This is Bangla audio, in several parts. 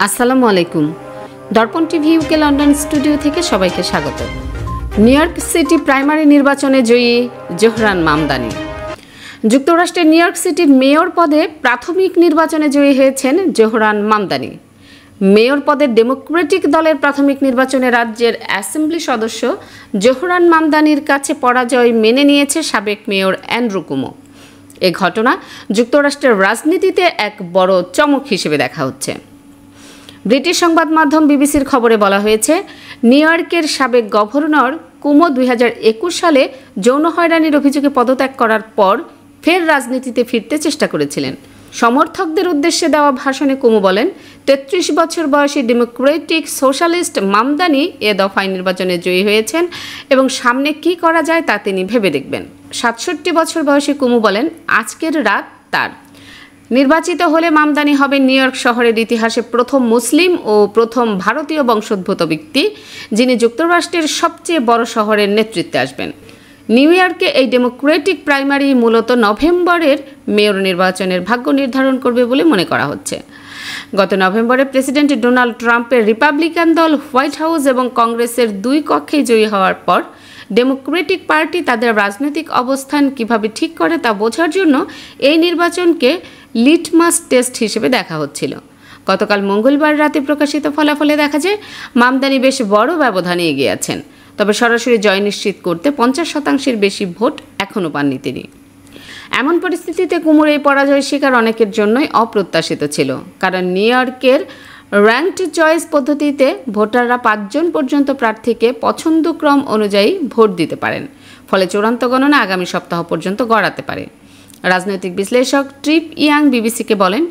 আসসালামু আলাইকুম। দর্পণ টিভি ইউকে লন্ডন স্টুডিও থেকে সবাইকে স্বাগত। নিউ ইয়র্ক সিটি প্রাইমারি নির্বাচনে জয়ী জোহরান মামদানি। যুক্তরাষ্ট্রের নিউ ইয়র্ক সিটির মেয়র পদে প্রাথমিক নির্বাচনে জয়ী হয়েছেন জোহরান মামদানি। মেয়র পদের ডেমোক্রেটিক দলের প্রাথমিক নির্বাচনে রাজ্যের অ্যাসেম্বলি সদস্য জোহরান মামদানির কাছে পরাজয় মেনে নিয়েছে সাবেক মেয়র অ্যান্ড্রু কুমো। এ ঘটনা যুক্তরাষ্ট্রের রাজনীতিতে এক বড় চমক হিসেবে দেখা হচ্ছে। ব্রিটিশ সংবাদ মাধ্যম বিবিসির খবরে বলা হয়েছে, নিউ ইয়র্কের সাবেক গভর্নর কুমো 2021 সালে যৌন হয়রানির অভিযোগে পদত্যাগ করার পর ফের রাজনীতিতে ফিরতে চেষ্টা করেছিলেন। সমর্থকদের উদ্দেশ্যে দেওয়া ভাষণে কুমো বলেন, 33 বছর বয়সী ডেমোক্রেটিক সোশ্যালিস্ট মামদানি এ দফায় নির্বাচনে জয়ী হয়েছেন এবং সামনে কি করা যায় তা তিনি ভেবে দেখবেন। 67 বছর বয়সী কুমো বলেন, আজকের রাত তার। নির্বাচিত হলে মামদানি হবেন নিউ ইয়র্ক শহরের ইতিহাসে প্রথম মুসলিম ও প্রথম ভারতীয় বংশোদ্ভূত ব্যক্তি যিনি যুক্তরাষ্ট্রের সবচেয়ে বড় শহরের নেতৃত্বে আসবেন। নিউ ইয়র্কে এই ডেমোক্রেটিক প্রাইমারি মূলত নভেম্বরের মেয়র নির্বাচনের ভাগ্য নির্ধারণ করবে বলে মনে করা হচ্ছে। গত নভেম্বরে প্রেসিডেন্ট ডোনাল্ড ট্রাম্পের রিপাবলিকান দল হোয়াইট হাউস এবং কংগ্রেসের দুই কক্ষেই জয়ী হওয়ার পর ডেমোক্রেটিক পার্টি তাদের রাজনৈতিক অবস্থান কিভাবে ঠিক করে তা বোঝার জন্য এই নির্বাচনকে লিটমাস টেস্ট হিসেবে দেখা হচ্ছিল। গতকাল মঙ্গলবার রাতে প্রকাশিত ফলাফলে দেখা যায় মামদানি বেশ বড় ব্যবধানে এগিয়ে আছেন, তবে সরাসরি জয় নিশ্চিত করতে 50% বেশি ভোট এখনও পাননি তিনি। এমন পরিস্থিতিতে কুমোর এই পরাজয় শিকার অনেকের জন্যই অপ্রত্যাশিত ছিল, কারণ নিউ ইয়র্কের র্যাঙ্কড চয়েস পদ্ধতিতে ভোটাররা 5 জন পর্যন্ত প্রার্থীকে পছন্দক্রম অনুযায়ী ভোট দিতে পারেন, ফলে চূড়ান্ত গণনা আগামী সপ্তাহ পর্যন্ত গড়াতে পারে। রাজনৈতিক বিশ্লেষক ট্রিপ ইয়াং বিবিসিকে বলেন,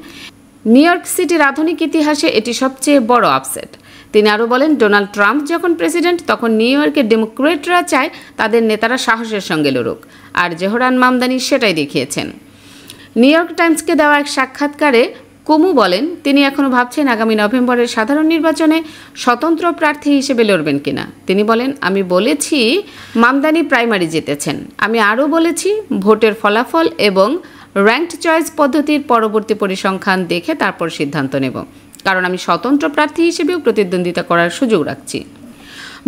নিউ ইয়র্ক সিটির আধুনিক ইতিহাসে এটি সবচেয়ে বড় আপসেট। তিনি আরও বলেন, ডোনাল্ড ট্রাম্প যখন প্রেসিডেন্ট তখন নিউ ইয়র্কের ডেমোক্রেটরা চায় তাদের নেতারা সাহসের সঙ্গে লড়ুক, আর জোহরান মামদানি সেটাই দেখিয়েছেন। নিউ ইয়র্ক টাইমসকে দেওয়া এক সাক্ষাৎকারে কুমু বলেন, তিনি এখনও ভাবছেন আগামী নভেম্বরের সাধারণ নির্বাচনে স্বতন্ত্র প্রার্থী হিসেবে লড়বেন কিনা। তিনি বলেন, আমি বলেছি মামদানি প্রাইমারি জিতেছেন। আমি আরও বলেছি ভোটের ফলাফল এবং র্যাঙ্কড চয়েস পদ্ধতির পরবর্তী পরিসংখ্যান দেখে তারপর সিদ্ধান্ত নেব, কারণ আমি স্বতন্ত্র প্রার্থী হিসেবেও প্রতিদ্বন্দ্বিতা করার সুযোগ রাখছি।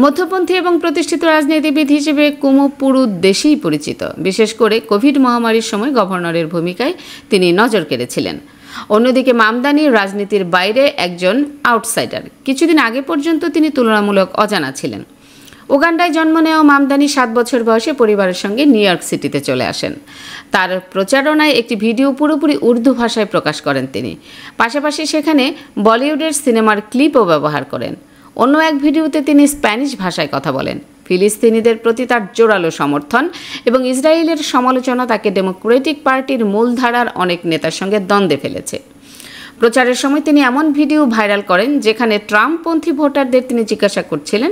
মধ্যপন্থী এবং প্রতিষ্ঠিত রাজনীতিবিদ হিসেবে কুমু পুরো দেশেই পরিচিত। বিশেষ করে কোভিড মহামারীর সময় গভর্নরের ভূমিকায় তিনি নজর কেড়েছিলেন। অন্যদিকে মামদানি রাজনীতির বাইরে একজন আউটসাইডার। কিছুদিন আগে পর্যন্ত তিনি তুলনামূলক অজানা ছিলেন। উগান্ডায় জন্ম নেওয়া মামদানি 7 বছর বয়সে পরিবারের সঙ্গে নিউ ইয়র্ক সিটিতে চলে আসেন। তার প্রচারণায় একটি ভিডিও পুরোপুরি উর্দু ভাষায় প্রকাশ করেন তিনি। পাশাপাশি সেখানে বলিউডের সিনেমার ক্লিপও ব্যবহার করেন। অন্য এক ভিডিওতে তিনি স্প্যানিশ ভাষায় কথা বলেন। ফিলিস্তিনিদের প্রতি তার জোরালো সমর্থন এবং ইসরায়েলের সমালোচনা তাকে ডেমোক্রেটিক পার্টির মূলধারার অনেক নেতার সঙ্গে দ্বন্দ্বে ফেলেছে। প্রচারের সময় তিনি এমন ভিডিও ভাইরাল করেন যেখানে ট্রাম্পপন্থী ভোটারদের তিনি জিজ্ঞাসা করছিলেন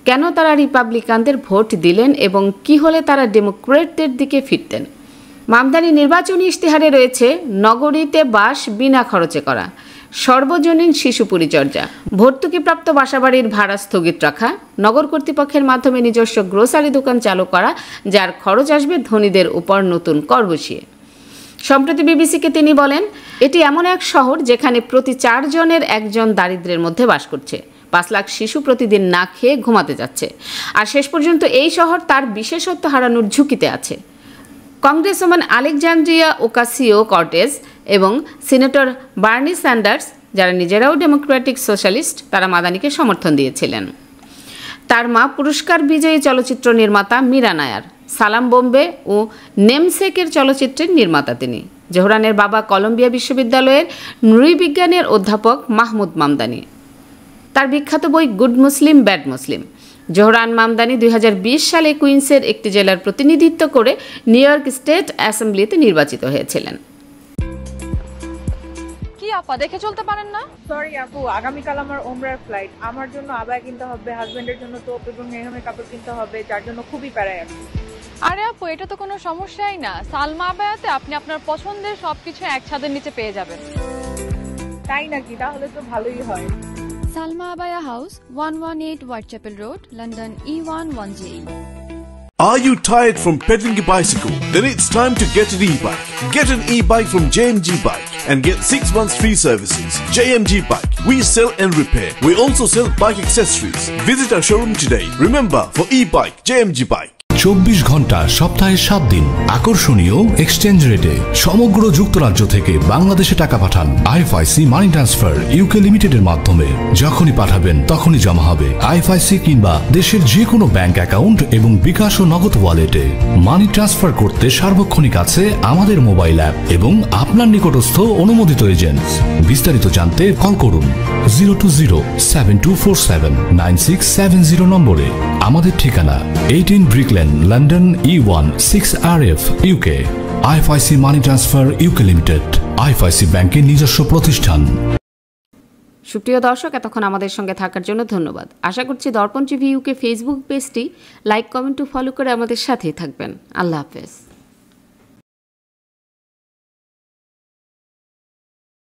কেন তারা রিপাবলিকানদের ভোট দিলেন এবং কি হলে তারা ডেমোক্রেটদের দিকে ফিরতেন। মামদানি নির্বাচনী ইশতেহারে রয়েছে নগরীতে বাস বিনা খরচে করা, সর্বজনীন শিশু পরিচর্যা, ভর্তুকিপ্রাপ্ত বাসাবাড়ির ভাড়া স্থগিত রাখা, নগর কর্তৃপক্ষের মাধ্যমে নিজস্ব গ্রোসারি দোকান চালু করা যার খরচ আসবে ধনীদের উপর নতুন কর বসিয়ে। সম্প্রতি বিবিসিকে তিনি বলেন, এটি এমন এক শহর যেখানে প্রতি 4 জনের একজন দারিদ্র্যের মধ্যে বাস করছে। 5 লাখ শিশু প্রতিদিন না খেয়ে ঘুমাতে যাচ্ছে, আর শেষ পর্যন্ত এই শহর তার বিশেষত্ব হারানোর ঝুঁকিতে আছে। কংগ্রেসম্যান আলেকজান্দ্রিয়া ওকাসিও-কর্টেজ এবং সিনেটর বার্নি স্যান্ডার্স, যারা নিজেরাও ডেমোক্রেটিক সোশ্যালিস্ট, তারা মাদানিকে সমর্থন দিয়েছিলেন। তার মা পুরস্কার বিজয়ী চলচ্চিত্র নির্মাতা মীরা নায়ার, সালাম বোম্বে ও নেমসেকের চলচ্চিত্রের নির্মাতা তিনি। জোহরানের বাবা কলম্বিয়া বিশ্ববিদ্যালয়ের নৃবিজ্ঞানের অধ্যাপক মাহমুদ মামদানি। তার বিখ্যাত বই গুড মুসলিম ব্যাড মুসলিম। জোহরান মামদানি 2020 সালে কুইন্সের একটি জেলার প্রতিনিধিত্ব করে নিউ ইয়র্ক স্টেট অ্যাসেম্বলিতে নির্বাচিত হয়েছিলেন। কি আপা দেখে চলতে পারেন না? সরি আপু, আগামীকাল আমার ওমরার ফ্লাইট। আমার জন্য আবায়া কিনতে হবে, হাজবেন্ডের জন্য তোপ এবং মেহমের কাপড় কিনতে হবে, যার জন্য খুবই প্যারায় আছি। আরে আপু, এটা তো কোনো সমস্যাই না। সালমা আবায়াতে আপনি আপনার পছন্দের সবকিছু এক ছাদের নিচে পেয়ে যাবেন। তাই নাকি? তাহলে তো ভালোই হয়। Salma Abaya House, 118 Whitechapel Road, London E11JE. Are you tired from pedaling a bicycle? Then it's time to get an e-bike. Get an e-bike from JMG Bike. and get 6 months free services. JMG Bike. We sell and repair. We also sell bike accessories. Visit our showroom today. Remember, for e-bike, JMG Bike. 24 ঘন্টা সপ্তাহে 7 দিন আকর্ষণীয় এক্সচেঞ্জ রেটে সমগ্র যুক্তরাজ্য থেকে বাংলাদেশে টাকা পাঠান আইএফআইসি মানি ট্রান্সফার ইউকে লিমিটেডের মাধ্যমে। যখনই পাঠাবেন তখনই জমা হবে আইএফআইসি কিংবা দেশের যে কোনো ব্যাংক অ্যাকাউন্ট এবং বিকাশ ও নগদ ওয়ালেটে। মানি ট্রান্সফার করতে সার্বক্ষণিক আছে আমাদের মোবাইল অ্যাপ এবং আপনার নিকটস্থ অনুমোদিত এজেন্ট। বিস্তারিত জানতে কল করুন 020-7247-9670 নম্বরে। আমাদের ঠিকানা 18 Brick Lane, London E1 6RF UK। IFIC money transfer UK limited, IFIC ব্যাংকের নিজস্ব প্রতিষ্ঠান। সুপ্রিয় দর্শক, এতক্ষণ আমাদের সঙ্গে থাকার জন্য ধন্যবাদ। আশা করছি দর্পণ টিভি ইউকে ফেসবুক পেজটি লাইক, কমেন্ট ও ফলো করে আমাদের সাথেই থাকবেন। আল্লাহ হাফেজ।